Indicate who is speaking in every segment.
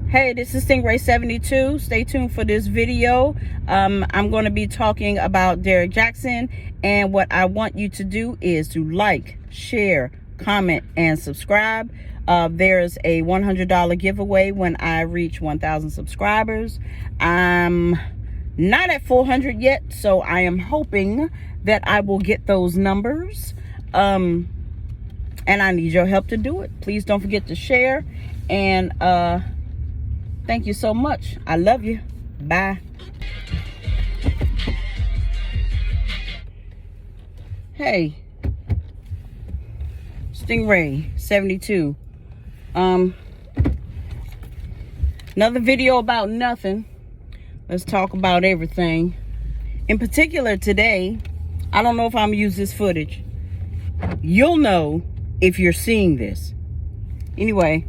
Speaker 1: Hey, this is Stingray72. Stay tuned for this video. I'm going to be talking about Derrick Jaxn, and what I want you to do is to like, share, comment, and subscribe. There's a $100 giveaway when I reach 1,000 subscribers. I'm not at 400 yet, so I am hoping that I will get those numbers. And I need your help to do it. Please don't forget to share, and thank you so much. I love you. Bye. Hey, Stingray72. Another video about nothing. Let's talk about everything. In particular today, I don't know if I'm gonna use this footage. You'll know if you're seeing this. Anyway,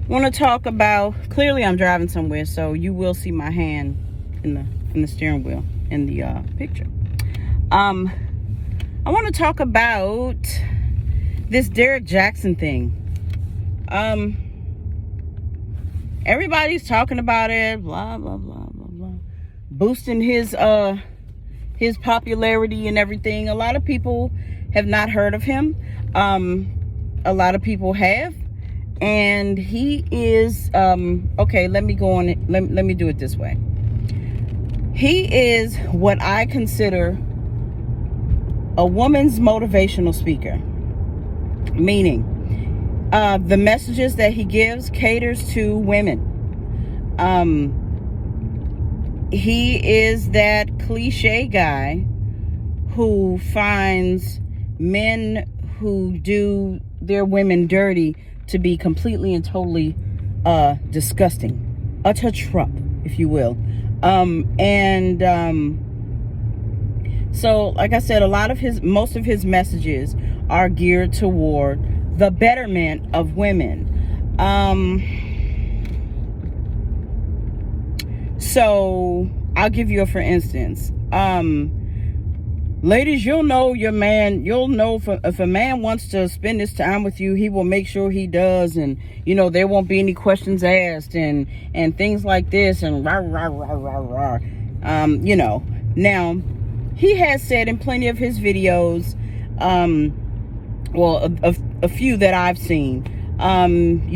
Speaker 1: want to talk about, clearly I'm driving somewhere, so you will see my hand in the steering wheel in the picture. I want to talk about this Derrick Jaxn thing. Everybody's talking about it, blah blah blah blah blah, boosting his popularity and everything. A lot of people have not heard of him. A lot of people have. And he is, okay, let me go on it. Let me do it this way. He is what I consider a woman's motivational speaker. Meaning, the messages that he gives caters to women. He is that cliche guy who finds men who do their women dirty to be completely and totally disgusting, utter Trump, if you will. So like I said, most of his messages are geared toward the betterment of women. So I'll give you a for instance. Ladies, you'll know your man. You'll know if a man wants to spend his time with you, he will make sure he does, and there won't be any questions asked, and things like this, and rah rah rah rah rah. Now he has said in plenty of his videos, well, a few that I've seen, and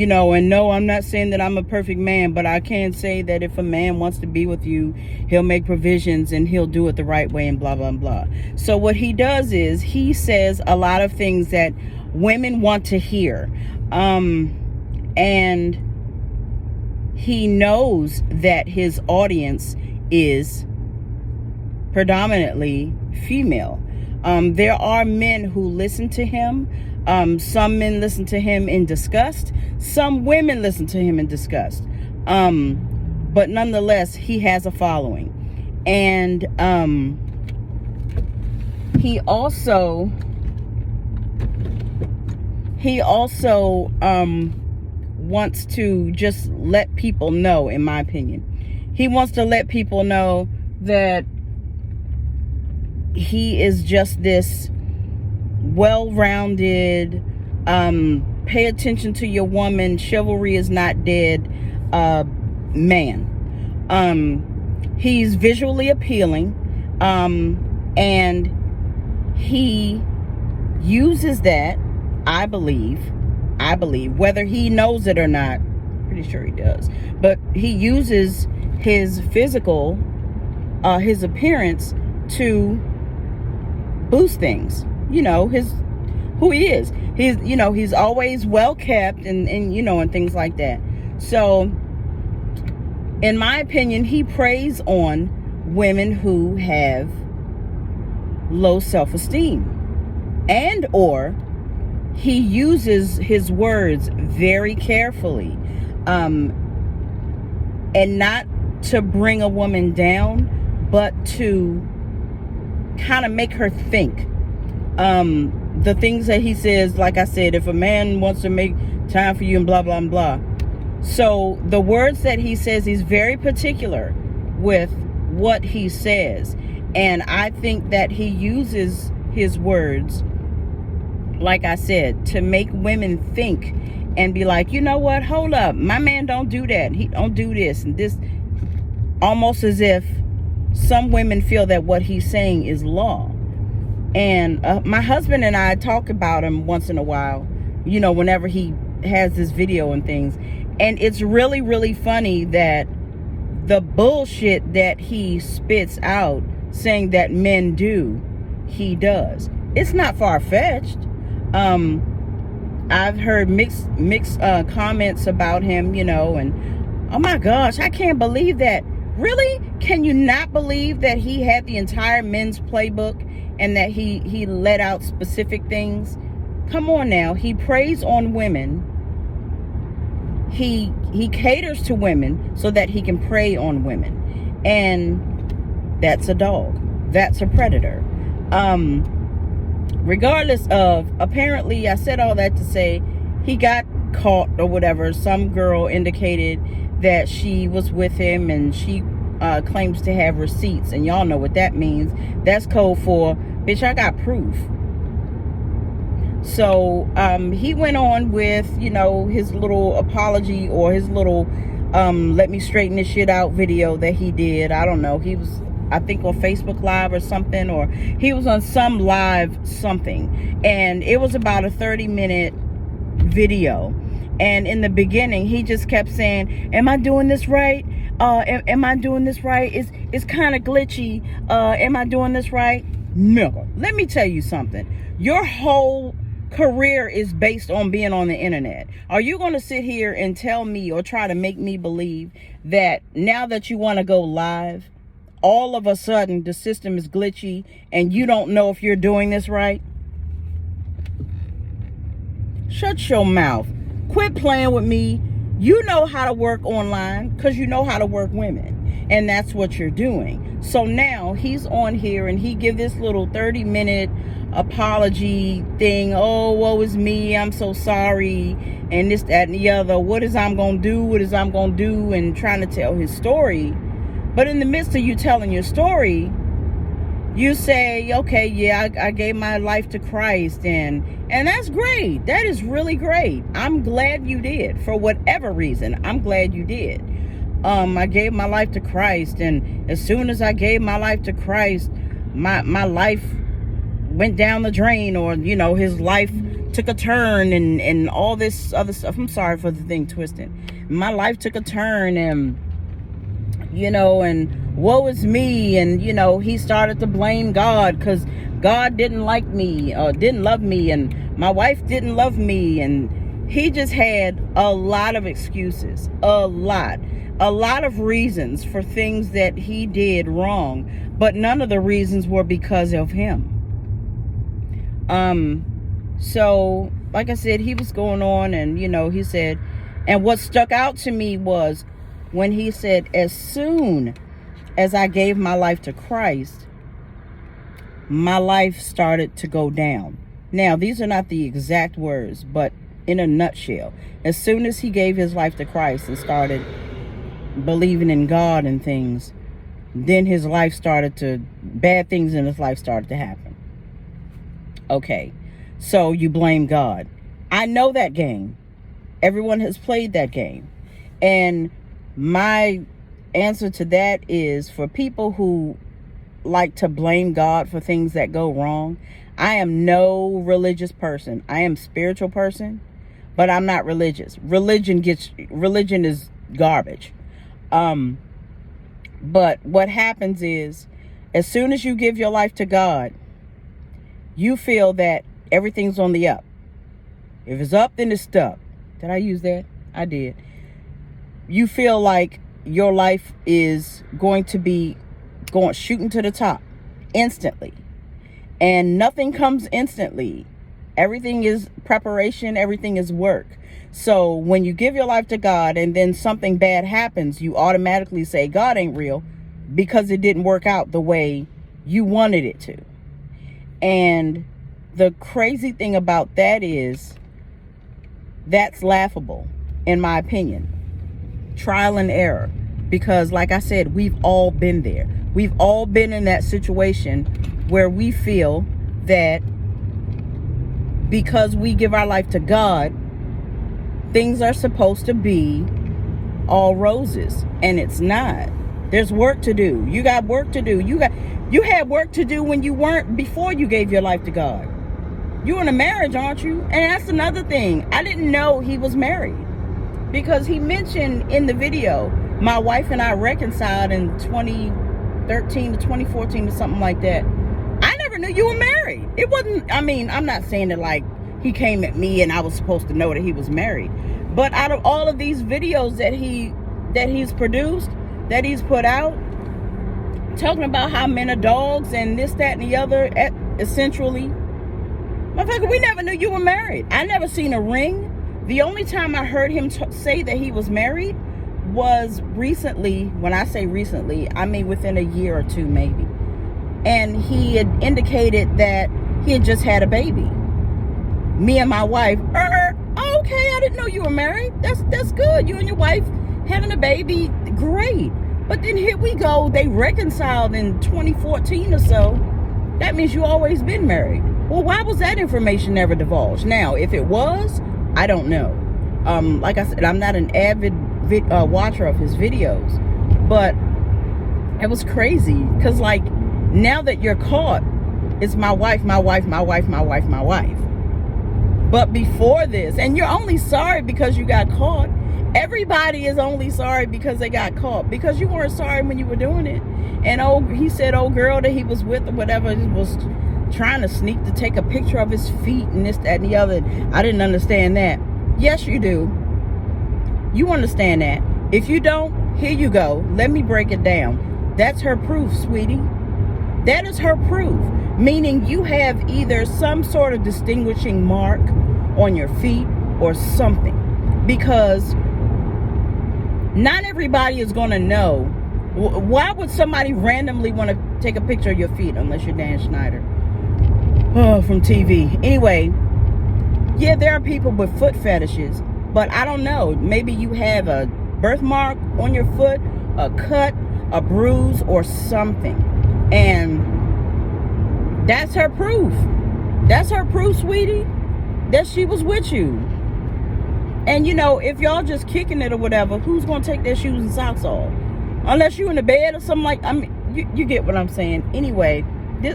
Speaker 1: no, I'm not saying that I'm a perfect man, but I can say that if a man wants to be with you, he'll make provisions and he'll do it the right way, and blah blah blah. So what he does is he says a lot of things that women want to hear, and he knows that his audience is predominantly female. There are men who listen to him. Some men listen to him in disgust. Some women listen to him in disgust. But nonetheless, he has a following. And he also wants to just let people know, in my opinion, he wants to let people know that he is just this well-rounded, pay attention to your woman, chivalry is not dead man. He's visually appealing, and he uses that, I believe, whether he knows it or not, pretty sure he does, but he uses his physical, his appearance to boost things. Who he is. He's always well kept, and things like that. So in my opinion, he preys on women who have low self-esteem, and or he uses his words very carefully, and not to bring a woman down, but to kind of make her think. The things that he says, like I said, if a man wants to make time for you and blah blah blah. So the words that he says, he's very particular with what he says, and I think that he uses his words, like I said, to make women think and be like, you know what, hold up, my man don't do that, he don't do this and this, almost as if some women feel that what he's saying is law. And my husband and I talk about him once in a while, you know, whenever he has this video and things. And it's really, really funny that the bullshit that he spits out saying that men do, he does. It's not far-fetched. I've heard mixed comments about him, you know, and oh my gosh, I can't believe that. Really? Can you not believe that he had the entire men's playbook and that he let out specific things? Come on now. He preys on women. He caters to women so that he can prey on women. And that's a dog. That's a predator. Regardless of, apparently, I said all that to say he got caught or whatever. Some girl indicated that she was with him and she claims to have receipts, and y'all know what that means. That's code for, bitch, I got proof. So he went on with, you know, his little apology or his little let me straighten this shit out video that he did. I don't know, he was, I think, on Facebook Live or something, or he was on some live something, and it was about a 30-minute video. And in the beginning, he just kept saying, am I doing this right? Am I doing this right? It's kind of glitchy. Am I doing this right? No. Let me tell you something. Your whole career is based on being on the internet. Are you going to sit here and tell me or try to make me believe that now that you want to go live, all of a sudden the system is glitchy and you don't know if you're doing this right? Shut your mouth. Quit playing with me. You know how to work online because you know how to work women, and that's what you're doing. So now he's on here and he give this little 30-minute apology thing. Oh, woe is me, I'm so sorry, and this, that, and the other. What is I'm gonna do? What is I'm gonna do? And trying to tell his story. But in the midst of you telling your story, you say, okay, yeah, I gave my life to Christ, and that's great. That is really great. I'm glad you did. For whatever reason, I'm glad you did. I gave my life to Christ, and as soon as I gave my life to Christ, my life went down the drain, or, you know, his life took a turn, and all this other stuff. I'm sorry for the thing twisted. My life took a turn, and, you know, and woe is me, and, you know, he started to blame God because God didn't like me, didn't love me, and my wife didn't love me, and he just had a lot of excuses, a lot of reasons for things that he did wrong, but none of the reasons were because of him. So like I said, he was going on, and, you know, he said, and what stuck out to me was when he said, as soon as I gave my life to Christ, my life started to go down. Now, these are not the exact words, but in a nutshell, as soon as he gave his life to Christ and started believing in God and things, then his life started to, bad things in his life started to happen. Okay, so you blame God. I know that game. Everyone has played that game. And my answer to that is, for people who like to blame God for things that go wrong, I am no religious person. I am a spiritual person, but I'm not religious. Religion is garbage. But what happens is, as soon as you give your life to God, you feel that everything's on the up. If it's up, then it's stuck. Did I use that? I did. You feel like your life is going to be shooting to the top instantly. And nothing comes instantly. Everything is preparation. Everything is work. So when you give your life to God and then something bad happens, you automatically say God ain't real because it didn't work out the way you wanted it to. And the crazy thing about that is, that's laughable, in my opinion. Trial and error. Because like I said, we've all been there. We've all been in that situation where we feel that because we give our life to God, things are supposed to be all roses, and it's not. There's work to do. You got work to do. You had work to do when you weren't, before you gave your life to God. You're in a marriage, aren't you? And that's another thing. I didn't know he was married, because he mentioned in the video, my wife and I reconciled in 2013 to 2014 or something like that. I never knew you were married. It wasn't, I mean, I'm not saying that like he came at me and I was supposed to know that he was married. But out of all of these videos that he's produced, that he's put out, talking about how men are dogs and this, that, and the other, essentially, motherfucker, we never knew you were married. I never seen a ring. The only time I heard him say that he was married was recently. When I say recently, I mean within a year or two maybe. And he had indicated that he had just had a baby. Me and my wife, okay, I didn't know you were married. That's good. You and your wife having a baby, great. But then here we go, they reconciled in 2014 or so. That means you always been married. Well, why was that information never divulged? Now, if it was, I don't know. Like I said, I'm not an avid watcher of his videos, but it was crazy, because like, now that you're caught, it's my wife, my wife, my wife, my wife, my wife. But before this, and you're only sorry because you got caught. Everybody is only sorry because they got caught, because you weren't sorry when you were doing it. And he said old girl that he was with or whatever was trying to sneak to take a picture of his feet and this, that, and the other. I didn't understand that. Yes, you do. You understand that. If you don't, here you go. Let me break it down. That's her proof, sweetie. That is her proof. Meaning you have either some sort of distinguishing mark on your feet or something. Because not everybody is going to know. Why would somebody randomly want to take a picture of your feet unless you're Dan Schneider? Oh, from TV. Anyway, yeah, there are people with foot fetishes, but I don't know. Maybe you have a birthmark on your foot, a cut, a bruise, or something. And that's her proof. That's her proof, sweetie, that she was with you. And you know, if y'all just kicking it or whatever, who's gonna take their shoes and socks off? Unless you in the bed or something like. I mean, you get what I'm saying. Anyway,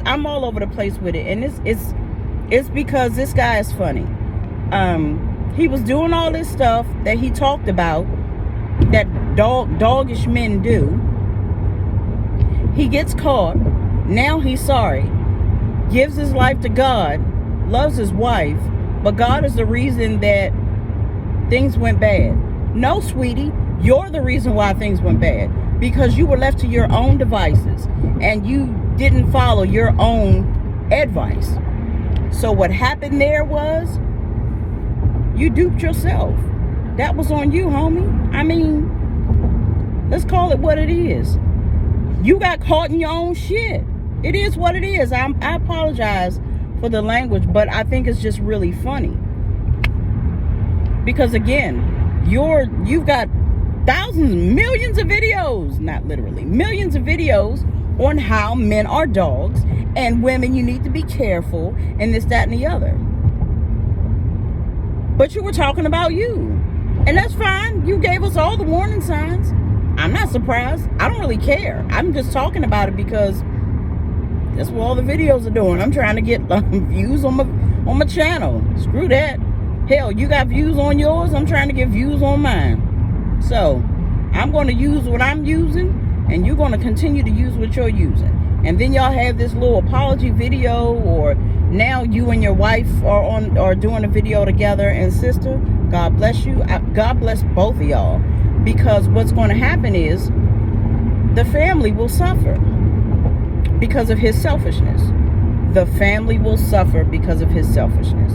Speaker 1: I'm all over the place with it, and it's because this guy is funny. He was doing all this stuff that he talked about that doggish men do. He gets caught. Now he's sorry. Gives his life to God. Loves his wife. But God is the reason that things went bad. No, sweetie, you're the reason why things went bad, because you were left to your own devices and you didn't follow your own advice. So what happened there was you duped yourself. That was on you, homie. I mean, let's call it what it is. You got caught in your own shit. It is what it is. I apologize for the language, but I think it's just really funny. Because again, you've got thousands, millions of videos, not literally, millions of videos on how men are dogs and women, you need to be careful and this, that, and the other. But you were talking about you. And that's fine. You gave us all the warning signs. I'm not surprised. I don't really care. I'm just talking about it because that's what all the videos are doing. I'm trying to get views on my channel. Screw that. Hell, you got views on yours. I'm trying to get views on mine. So I'm going to use what I'm using, and you're going to continue to use what you're using. And then y'all have this little apology video, or now you and your wife are doing a video together. And sister, God bless you. God bless both of y'all, because what's going to happen is the family will suffer because of his selfishness. The family will suffer because of his selfishness.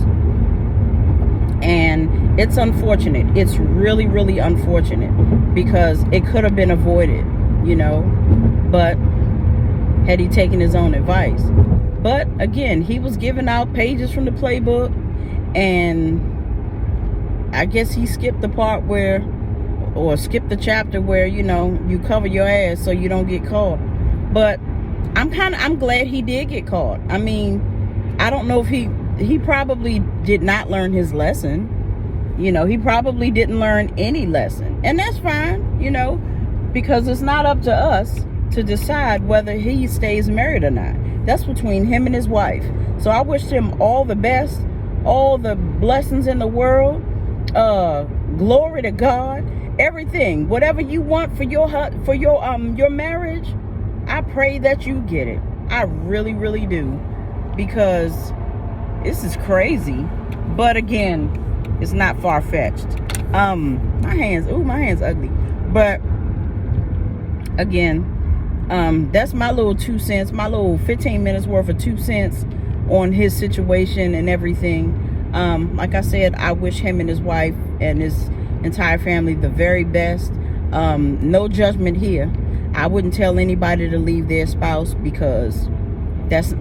Speaker 1: And it's unfortunate. It's really, really unfortunate, because it could have been avoided, you know, but had he taken his own advice. But again, he was giving out pages from the playbook, and I guess he skipped the part where, or skipped the chapter where, you know, you cover your ass so you don't get caught. But I'm glad he did get caught. I mean, I don't know if he probably did not learn his lesson. You know, he probably didn't learn any lesson. And that's fine, you know, because it's not up to us to decide whether he stays married or not. That's between him and his wife. So I wish him all the best, all the blessings in the world. Glory to God. Everything, whatever you want for your marriage, I pray that you get it. I really, really do, because this is crazy. But again, it's not far-fetched. My hand's ugly. But again, that's my little 2 cents, my little 15 minutes worth of 2 cents on his situation and everything. Like I said, I wish him and his wife and his entire family the very best. No judgment here. I wouldn't tell anybody to leave their spouse, because that's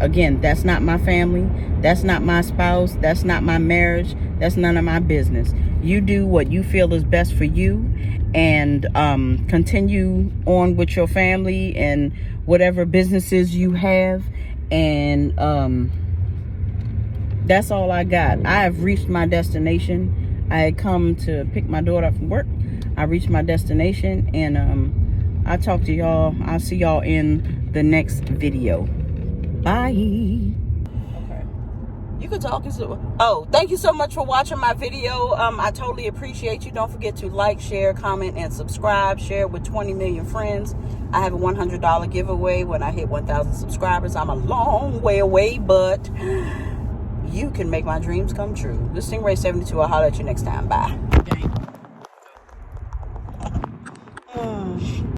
Speaker 1: not my family, that's not my spouse, that's not my marriage, that's none of my business. You do what you feel is best for you, and continue on with your family and whatever businesses you have. And that's all I got. I have reached my destination. I had come to pick my daughter up from work. I reached my destination, and I'll talk to y'all. I'll see y'all in the next video. Bye. Okay. You can talk. Oh, thank you so much for watching my video. I totally appreciate you. Don't forget to like, share, comment, and subscribe. Share it with 20 million friends. I have a $100 giveaway when I hit 1,000 subscribers. I'm a long way away, but you can make my dreams come true. This Stingray 72. I'll holler at you next time. Bye.